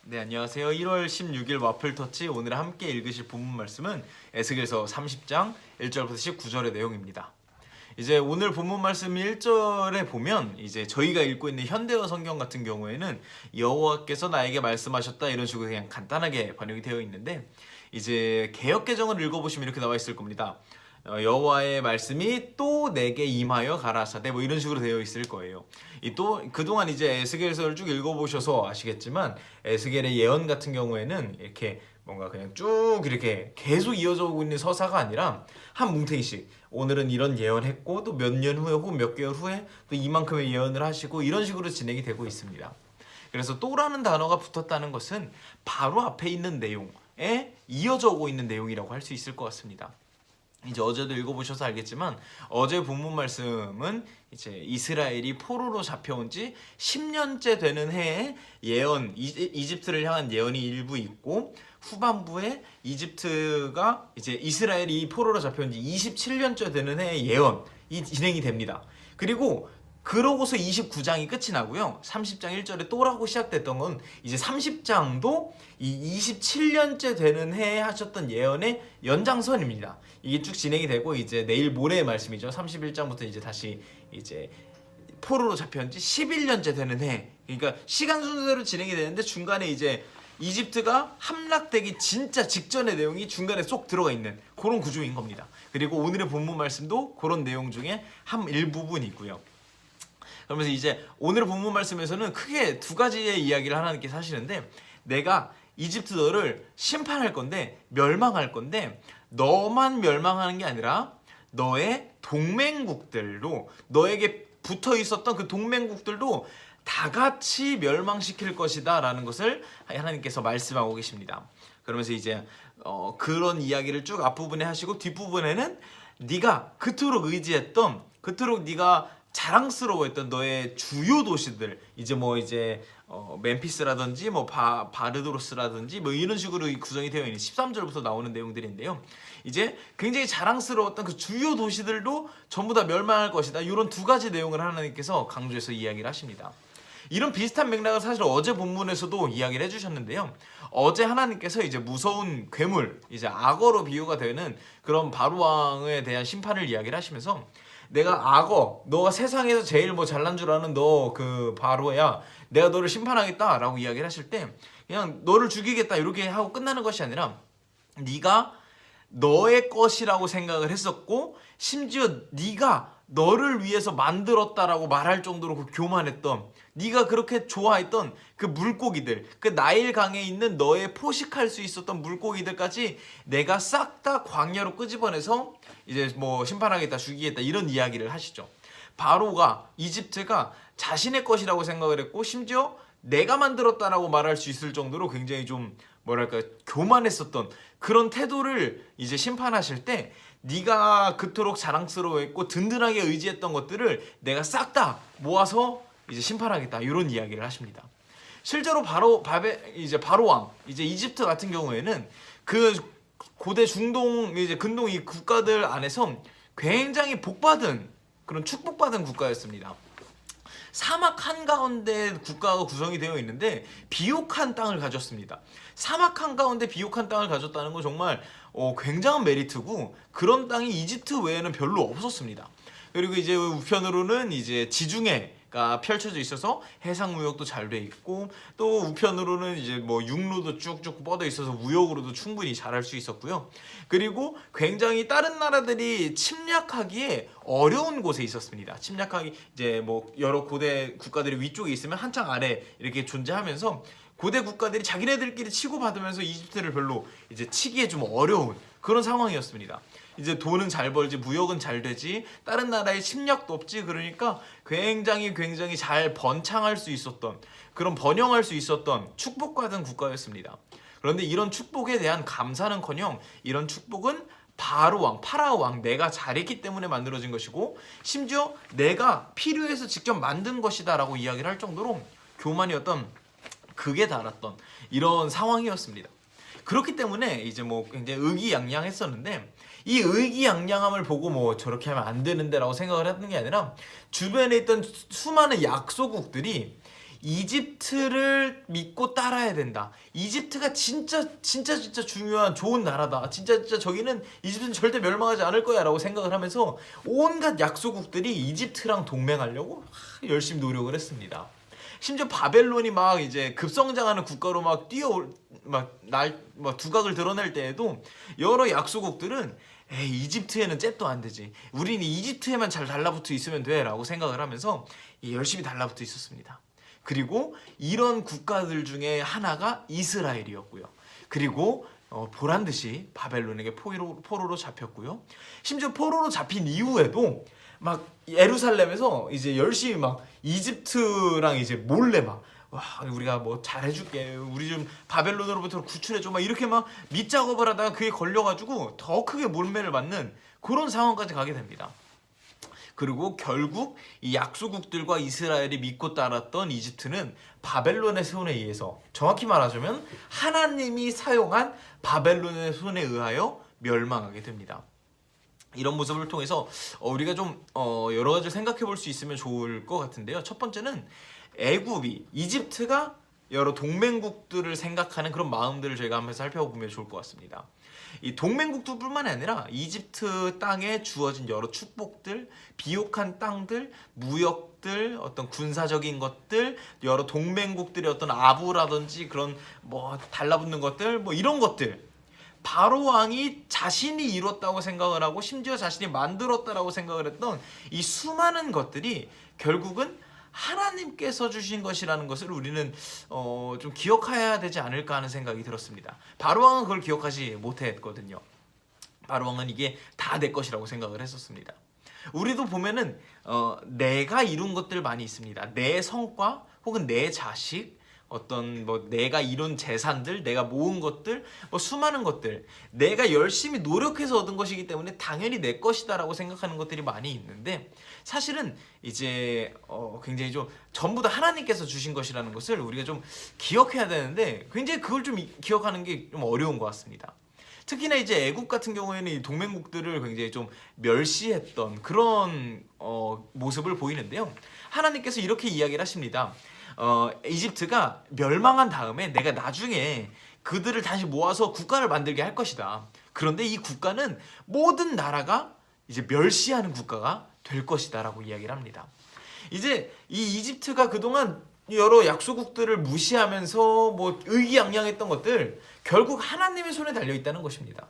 네, 안녕하세요. 1월 16일 와플터치 오늘 함께 읽으실 본문 말씀은 에스겔서 30장 1절부터 19절의 내용입니다. 이제 오늘 본문 말씀 1절에 보면 이제 저희가 읽고 있는 현대어 성경 같은 경우에는 여호와께서 나에게 말씀하셨다 이런 식으로 그냥 간단하게 번역이 되어 있는데 이제 개역 개정을 읽어보시면 이렇게 나와 있을 겁니다. 여호와의 말씀이 또 내게 임하여 가라사대 뭐 이런 식으로 되어 있을 거예요. 이 또 그동안 이제 에스겔서를 쭉 읽어보셔서 아시겠지만 에스겔의 예언 같은 경우에는 이렇게 뭔가 그냥 쭉 이렇게 계속 이어져 오고 있는 서사가 아니라 한 뭉탱이씩 오늘은 이런 예언했고 또 몇 년 후에 혹은 몇 개월 후에 또 이만큼의 예언을 하시고 이런 식으로 진행이 되고 있습니다. 그래서 또라는 단어가 붙었다는 것은 바로 앞에 있는 내용에 이어져 오고 있는 내용이라고 할 수 있을 것 같습니다. 이제 어제도 읽어보셔서 알겠지만 어제 본문 말씀은 이제 이스라엘이 포로로 잡혀온 지 10년째 되는 해에 예언, 이집트를 향한 예언이 일부 있고 후반부에 이집트가 이제 이스라엘이 포로로 잡혀온 지 27년째 되는 해에 예언이 진행이 됩니다. 그리고 그러고서 29장이 끝이 나고요. 30장 1절에 또라고 시작됐던 건 이제 30장도 이 27년째 되는 해에 하셨던 예언의 연장선입니다. 이게 쭉 진행이 되고 이제 내일 모레의 말씀이죠. 31장부터 이제 다시 이제 포로로 잡혀온 지 11년째 되는 해. 그러니까 시간 순서대로 진행이 되는데 중간에 이제 이집트가 함락되기 진짜 직전의 내용이 중간에 쏙 들어가 있는 그런 구조인 겁니다. 그리고 오늘의 본문 말씀도 그런 내용 중에 한 일부분이 있고요. 그러면서 이제 오늘 본문 말씀에서는 크게 두 가지의 이야기를 하나님께서 하시는데 내가 이집트 너를 심판할 건데 멸망할 건데 너만 멸망하는 게 아니라 너의 동맹국들도 너에게 붙어 있었던 그 동맹국들도 다 같이 멸망시킬 것이다 라는 것을 하나님께서 말씀하고 계십니다. 그러면서 이제 그런 이야기를 쭉 앞부분에 하시고 뒷부분에는 네가 그토록 의지했던 그토록 네가 자랑스러워했던 너의 주요 도시들 이제 멤피스라든지 바르도로스라든지 뭐 이런 식으로 구성이 되어 있는 13절부터 나오는 내용들인데요. 이제 굉장히 자랑스러웠던 그 주요 도시들도 전부 다 멸망할 것이다. 이런 두 가지 내용을 하나님께서 강조해서 이야기를 하십니다. 이런 비슷한 맥락을 사실 어제 본문에서도 이야기를 해주셨는데요. 어제 하나님께서 이제 무서운 괴물, 이제 악어로 비유가 되는 그런 바로 왕에 대한 심판을 이야기를 하시면서 내가 악어, 너가 세상에서 제일 잘난 줄 아는 너 그 바로야, 내가 너를 심판하겠다라고 이야기를 하실 때 그냥 너를 죽이겠다 이렇게 하고 끝나는 것이 아니라 네가 너의 것이라고 생각을 했었고 심지어 네가 너를 위해서 만들었다라고 말할 정도로 그 교만했던 네가 그렇게 좋아했던 그 물고기들 그 나일 강에 있는 너의 포식할 수 있었던 물고기들까지 내가 싹 다 광야로 끄집어내서 이제 심판하겠다 죽이겠다 이런 이야기를 하시죠. 바로가 이집트가 자신의 것이라고 생각을 했고 심지어 내가 만들었다라고 말할 수 있을 정도로 굉장히 좀 교만했었던 그런 태도를 이제 심판하실 때 네가 그토록 자랑스러워했고 든든하게 의지했던 것들을 내가 싹 다 모아서 이제 심판하겠다 이런 이야기를 하십니다. 실제로 바로 왕 이제 이집트 같은 경우에는 그 고대 중동 이제 근동 이 국가들 안에서 굉장히 복받은 그런 축복받은 국가였습니다. 사막 한가운데 국가가 구성이 되어 있는데 비옥한 땅을 가졌습니다. 사막 한가운데 비옥한 땅을 가졌다는 건 정말 굉장한 메리트고 그런 땅이 이집트 외에는 별로 없었습니다. 그리고 이제 우편으로는 이제 지중해가 펼쳐져 있어서 해상 무역도 잘 돼 있고 또 우편으로는 이제 육로도 쭉쭉 뻗어 있어서 무역으로도 충분히 잘할 수 있었고요. 그리고 굉장히 다른 나라들이 침략하기에 어려운 곳에 있었습니다. 침략하기 이제 여러 고대 국가들이 위쪽에 있으면 한창 아래 이렇게 존재하면서 고대 국가들이 자기네들끼리 치고받으면서 이집트를 별로 이제 치기에 좀 어려운 그런 상황이었습니다. 이제 돈은 잘 벌지 무역은 잘 되지 다른 나라의 침략도 없지 그러니까 굉장히 잘 번창할 수 있었던 그런 번영할 수 있었던 축복받은 국가였습니다. 그런데 이런 축복에 대한 감사는커녕 이런 축복은 파라오 왕 내가 잘했기 때문에 만들어진 것이고 심지어 내가 필요해서 직접 만든 것이다 라고 이야기를 할 정도로 교만이었던 극에 달았던 이런 상황이었습니다. 그렇기 때문에 이제 굉장히 의기양양했었는데 이 의기양양함을 보고 저렇게 하면 안 되는데 라고 생각을 했던 게 아니라 주변에 있던 수많은 약소국들이 이집트를 믿고 따라야 된다. 이집트가 진짜 중요한 좋은 나라다. 진짜 저기는 이집트는 절대 멸망하지 않을 거야라고 생각을 하면서 온갖 약소국들이 이집트랑 동맹하려고 열심히 노력을 했습니다. 심지어 바벨론이 막 이제 급성장하는 국가로 막 두각을 드러낼 때에도 여러 약소국들은 에이, 이집트에는 잽도 안 되지. 우리는 이집트에만 잘 달라붙어 있으면 돼라고 생각을 하면서 열심히 달라붙어 있었습니다. 그리고 이런 국가들 중에 하나가 이스라엘이었고요. 그리고 보란 듯이 바벨론에게 포로로 잡혔고요. 심지어 포로로 잡힌 이후에도 막 예루살렘에서 이제 열심히 막 이집트랑 이제 몰래 막 와, 우리가 뭐 잘해줄게. 우리 좀 바벨론으로부터 구출해줘. 막 이렇게 막 밑작업을 하다가 그게 걸려가지고 더 크게 몰매를 맞는 그런 상황까지 가게 됩니다. 그리고 결국 이 약소국들과 이스라엘이 믿고 따랐던 이집트는 바벨론의 손에 의해서, 정확히 말하자면 하나님이 사용한 바벨론의 손에 의하여 멸망하게 됩니다. 이런 모습을 통해서 우리가 좀 여러 가지를 생각해 볼 수 있으면 좋을 것 같은데요. 첫 번째는 이집트가 여러 동맹국들을 생각하는 그런 마음들을 저희가 한번 살펴보면 좋을 것 같습니다. 이 동맹국들뿐만 아니라 이집트 땅에 주어진 여러 축복들, 비옥한 땅들, 무역들, 어떤 군사적인 것들, 여러 동맹국들의 어떤 아부라든지 그런 뭐 달라붙는 것들, 뭐 이런 것들, 바로 왕이 자신이 이뤘다고 생각을 하고 심지어 자신이 만들었다라고 생각을 했던 이 수많은 것들이 결국은 하나님께서 주신 것이라는 것을 우리는 좀 기억해야 되지 않을까 하는 생각이 들었습니다. 바로 왕은 그걸 기억하지 못했거든요. 바로 왕은 이게 다 내 것이라고 생각을 했었습니다. 우리도 보면은 내가 이룬 것들 많이 있습니다. 내 성과 혹은 내 자식, 어떤 뭐 내가 이룬 재산들, 내가 모은 것들, 뭐 수많은 것들, 내가 열심히 노력해서 얻은 것이기 때문에 당연히 내 것이다라고 생각하는 것들이 많이 있는데, 사실은 이제 굉장히 좀 전부 다 하나님께서 주신 것이라는 것을 우리가 좀 기억해야 되는데, 굉장히 그걸 좀 기억하는 게 좀 어려운 것 같습니다. 특히나 이제 애국 같은 경우에는 이 동맹국들을 굉장히 좀 멸시했던 그런 모습을 보이는데요. 하나님께서 이렇게 이야기를 하십니다. 이집트가 멸망한 다음에 내가 나중에 그들을 다시 모아서 국가를 만들게 할 것이다. 그런데 이 국가는 모든 나라가 이제 멸시하는 국가가 될 것이다 라고 이야기를 합니다. 이제 이 이집트가 그동안 여러 약소국들을 무시하면서 뭐 의기양양했던 것들, 결국 하나님의 손에 달려있다는 것입니다.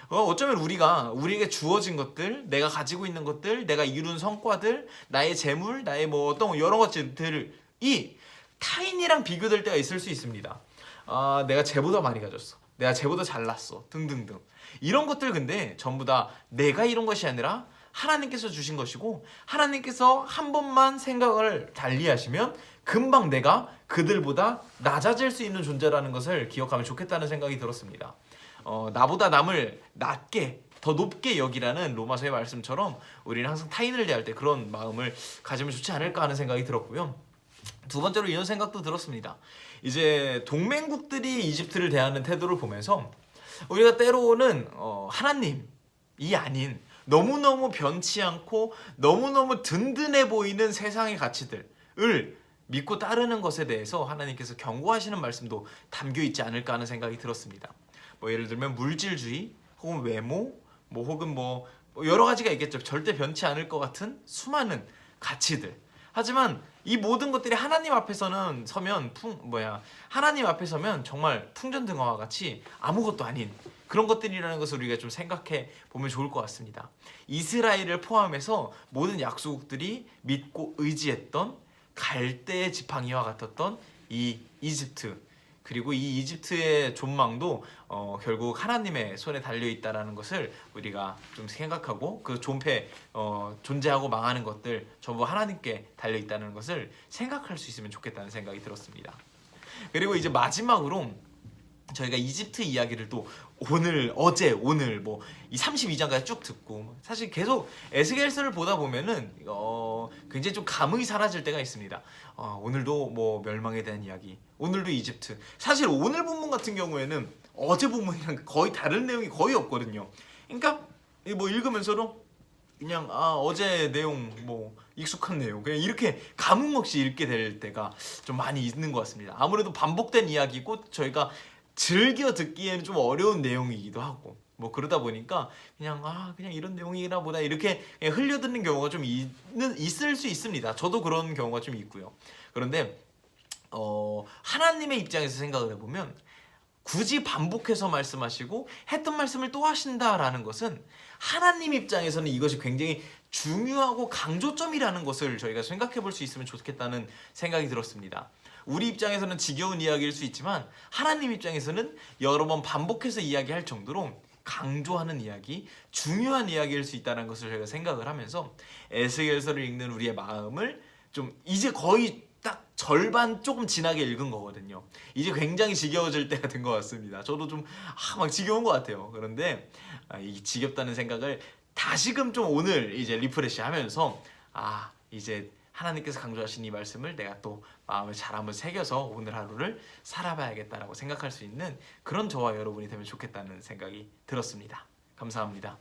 어쩌면 우리에게 주어진 것들, 내가 가지고 있는 것들, 내가 이룬 성과들, 나의 재물, 나의 뭐 어떤 여러 것들이 타인이랑 비교될 때가 있을 수 있습니다. 내가 쟤보다 많이 가졌어, 내가 쟤보다 잘났어, 등등등. 이런 것들 근데 전부 다 내가 이룬 것이 아니라 하나님께서 주신 것이고, 하나님께서 한 번만 생각을 달리하시면 금방 내가 그들보다 낮아질 수 있는 존재라는 것을 기억하면 좋겠다는 생각이 들었습니다. 나보다 남을 낮게, 더 높게 여기라는 로마서의 말씀처럼 우리는 항상 타인을 대할 때 그런 마음을 가지면 좋지 않을까 하는 생각이 들었고요. 두 번째로 이런 생각도 들었습니다. 이제 동맹국들이 이집트를 대하는 태도를 보면서 우리가 때로는 하나님이 아닌 너무너무 변치 않고 너무너무 든든해 보이는 세상의 가치들을 믿고 따르는 것에 대해서 하나님께서 경고하시는 말씀도 담겨 있지 않을까 하는 생각이 들었습니다. 뭐 예를 들면 물질주의, 혹은 외모, 뭐 혹은 뭐 여러 가지가 있겠죠. 절대 변치 않을 것 같은 수많은 가치들. 하지만 이 모든 것들이 하나님 앞에서는 하나님 앞에 서면 정말 풍전등화와 같이 아무것도 아닌 그런 것들이라는 것을 우리가 좀 생각해 보면 좋을 것 같습니다. 이스라엘을 포함해서 모든 약소국들이 믿고 의지했던 갈대의 지팡이와 같았던 이 이집트, 그리고 이 이집트의 존망도 결국 하나님의 손에 달려있다는 것을 우리가 좀 생각하고, 그 존재하고 망하는 것들 전부 하나님께 달려있다는 것을 생각할 수 있으면 좋겠다는 생각이 들었습니다. 그리고 이제 마지막으로 저희가 이집트 이야기를 또 어제 오늘 뭐 이 32장까지 쭉 듣고, 사실 계속 에스겔서를 보다 보면은 굉장히 좀 감흥이 사라질 때가 있습니다. 오늘도 뭐 멸망에 대한 이야기, 오늘도 이집트. 사실 오늘 본문 같은 경우에는 어제 본문이랑 거의 다른 내용이 거의 없거든요. 그러니까 뭐 읽으면서도 그냥 어제 내용 뭐 익숙한 내용 그냥 이렇게 감흥 없이 읽게 될 때가 좀 많이 있는 것 같습니다. 아무래도 반복된 이야기고 저희가 즐겨 듣기에는 좀 어려운 내용이기도 하고 뭐 그러다 보니까 그냥 이런 내용이나 보다 이렇게 그냥 흘려듣는 경우가 좀 있을 수 있습니다. 저도 그런 경우가 좀 있고요. 그런데 하나님의 입장에서 생각을 해보면 굳이 반복해서 말씀하시고 했던 말씀을 또 하신다라는 것은 하나님 입장에서는 이것이 굉장히 중요하고 강조점이라는 것을 저희가 생각해 볼 수 있으면 좋겠다는 생각이 들었습니다. 우리 입장에서는 지겨운 이야기일 수 있지만 하나님 입장에서는 여러 번 반복해서 이야기할 정도로 강조하는 이야기, 중요한 이야기일 수 있다는 것을 저희가 생각을 하면서 에스겔서를 읽는 우리의 마음을 좀 이제 거의 딱 절반 조금 지나게 읽은 거거든요. 이제 굉장히 지겨워질 때가 된 것 같습니다. 저도 좀 막 지겨운 것 같아요. 그런데 이 지겹다는 생각을 다시금 좀 오늘 이제 리프레시 하면서 이제 하나님께서 강조하신 이 말씀을 내가 또 마음에 잘 한번 새겨서 오늘 하루를 살아봐야겠다라고 생각할 수 있는 그런 저와 여러분이 되면 좋겠다는 생각이 들었습니다. 감사합니다.